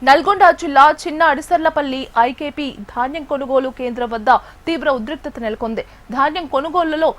నల్గొండ జిల్లా చిన్న అడిసర్లపల్లి ఐకేపీ ధాన్యం కొనుగోలు కేంద్రం వద్ద తీవ్ర ఉద్రిక్తత నెలకొంది. ధాన్యం కొనుగోలులో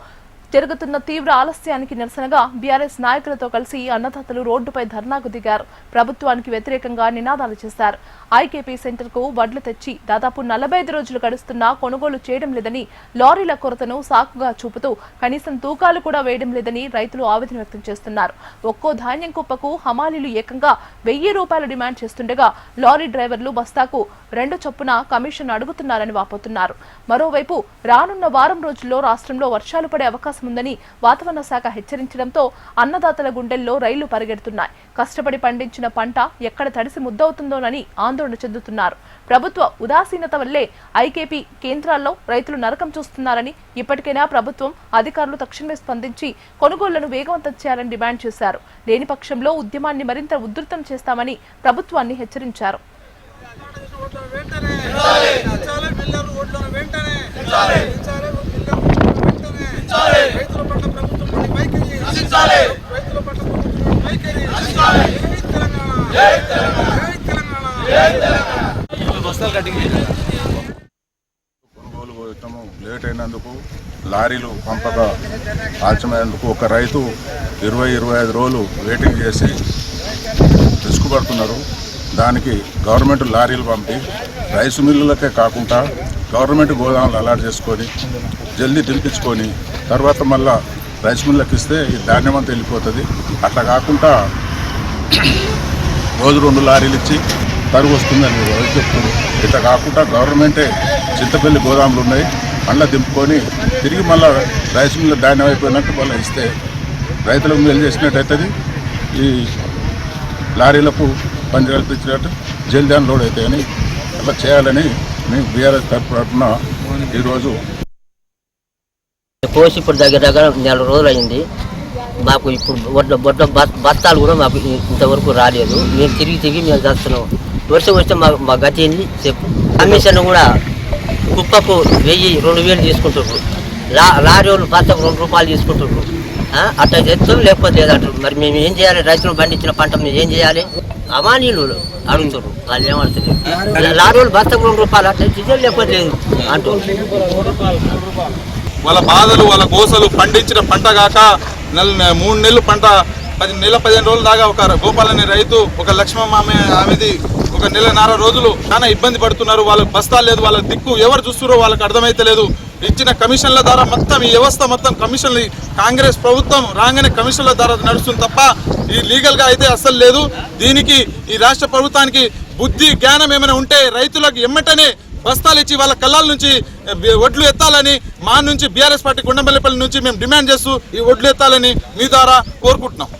జరుగుతున్న తీవ్ర ఆలస్యానికి నిరసనగా బీఆర్ఎస్ నాయకులతో కలిసి అన్నదాతలు రోడ్డుపై ధర్నాకు దిగారు. ప్రభుత్వానికి వ్యతిరేకంగా నినాదాలు చేశారు. ఐకేపీ సెంటర్ కు వడ్లు తెచ్చి దాదాపు 45 రోజులు గడుస్తున్నా కొనుగోలు చేయడం లేదని, లారీల కొరతను సాకుగా చూపుతూ కనీసం తూకాలు కూడా వేయడం లేదని రైతులు ఆవేదన వ్యక్తం చేస్తున్నారు. ఒక్కో ధాన్యం కుప్పకు హమాలీలు ఏకంగా 1000 రూపాయలు డిమాండ్ చేస్తుండగా లారీ డ్రైవర్లు బస్తాకు 2 చొప్పున కమిషన్ అడుగుతున్నారని వాపోతున్నారు. మరోవైపు రానున్న వారం రోజుల్లో రాష్ట్రంలో వర్షాలు పడే అవకాశం ఉందని వాతావరణ శాఖ హెచ్చరించడంతో అన్నదాతల గుండెల్లో రైళ్లు పరిగెడుతున్నాయి. కష్టపడి పండించిన పంట ఎక్కడ తడిసి ముద్దవుతుందోనని ఆందోళన చెందుతున్నారు. ప్రభుత్వ ఉదాసీనత వల్లే ఐకేపీ కేంద్రాల్లో రైతులు నరకం చూస్తున్నారని, ఇప్పటికైనా ప్రభుత్వం అధికారులు తక్షణమే స్పందించి కొనుగోళ్లను వేగవంతం చేయాలని డిమాండ్ చేశారు. లేని పక్షంలో ఉద్యమాన్ని మరింత ఉధృతం చేస్తామని ప్రభుత్వాన్ని హెచ్చరించారు. కొనుగోలు పోయటము లేట్ అయినందుకు, లారీలు పంపక ఆలస్యమైనందుకు ఒక రైతు 20-25 రోజులు వెయిటింగ్ చేసి తీసుకుపడుతున్నారు. దానికి గవర్నమెంట్ లారీలు పంపి రైసు మిల్లులకే కాకుండా గవర్నమెంట్ గోదాములు అలాట్ చేసుకొని జల్దీ దింపించుకొని తర్వాత మళ్ళా రైస్ మిల్లులకు ఇస్తే ఈ ధాన్యం అంతా వెళ్ళిపోతుంది. అట్లా కాకుండా రోజు 2 లారీలు ఇచ్చి తరుగు వస్తుందని చెప్తున్నారు. ఇట్లా కాకుండా గవర్నమెంటే చింతపల్లి గోదాములు ఉన్నాయి, అందులో దింపుకొని తిరిగి మళ్ళీ రైస్ మిల్లు ధాన్యం అయిపోయినట్టు మళ్ళీ ఇస్తే రైతులకు మేలు చేసినట్టయితుంది. ఈ లారీలకు పని కల్పించినట్టు జల్దీ లోడ్ అవుతాయని అట్లా చేయాలని మేము బీఆర్ఎస్ తరఫున ఈరోజు కోసి ఇప్పుడు దగ్గర 4 రోజులు అయింది. మాకు ఇప్పుడు బత్తాలు కూడా మాకు ఇంతవరకు రాలేదు. మేము తిరిగి మేము చేస్తున్నాం. వర్షం వస్తే మా గతి ఏంది చెప్పు. కమిషన్ కూడా కుప్పకు 1000-2000 తీసుకుంటున్నారు. లారీ వాళ్ళు బత్తకు 2 రూపాయలు తీసుకుంటున్నారు. అట్లా చేస్తాం, లేకపోతే లేదంటారు. మరి మేము ఏం చేయాలి? రైతులు పండించిన పంట మేము ఏం చేయాలి? అమానీయులు అడుగుతారు. వాళ్ళు ఏమడుతుంది? లారీ వాళ్ళు బత్తకు 2 రూపాయలు అట్లా చేయాలి, లేకపోతే లేదు అంటూ వాళ్ళ బాధలు, వాళ్ళ గోసలు, పండించిన పంట కాక 3 నెలలు పంట 15 రోజుల దాకా ఒక గోపాల్ అనే రైతు, ఒక లక్ష్మమ్మ ఆమెది 1 నెలన్నర రోజులు చాలా ఇబ్బంది పడుతున్నారు. వాళ్ళకి బస్తాలు లేదు, వాళ్ళ దిక్కు ఎవరు చూస్తున్నారో వాళ్ళకి అర్థమైతలేదు. ఇచ్చిన కమిషన్ల ద్వారా మొత్తం ఈ వ్యవస్థ మొత్తం కమిషన్లు, కాంగ్రెస్ ప్రభుత్వం రాగానే కమిషన్ల ద్వారా నడుస్తుంది తప్ప ఈ లీగల్గా అయితే అస్సలు లేదు. దీనికి ఈ రాష్ట్ర ప్రభుత్వానికి బుద్ధి జ్ఞానం ఏమైనా ఉంటే రైతులకు ఎమ్మటనే బస్తాలు ఇచ్చి వాళ్ళ కళ్ళాల నుంచి ఒడ్లు ఎత్తాలని మా నుంచి బీఆర్ఎస్ పార్టీ గుండెపల్లిపల్లి నుంచి మేము డిమాండ్ చేస్తూ ఈ ఒడ్లు ఎత్తాలని మీ ద్వారా కోరుకుంటున్నాం.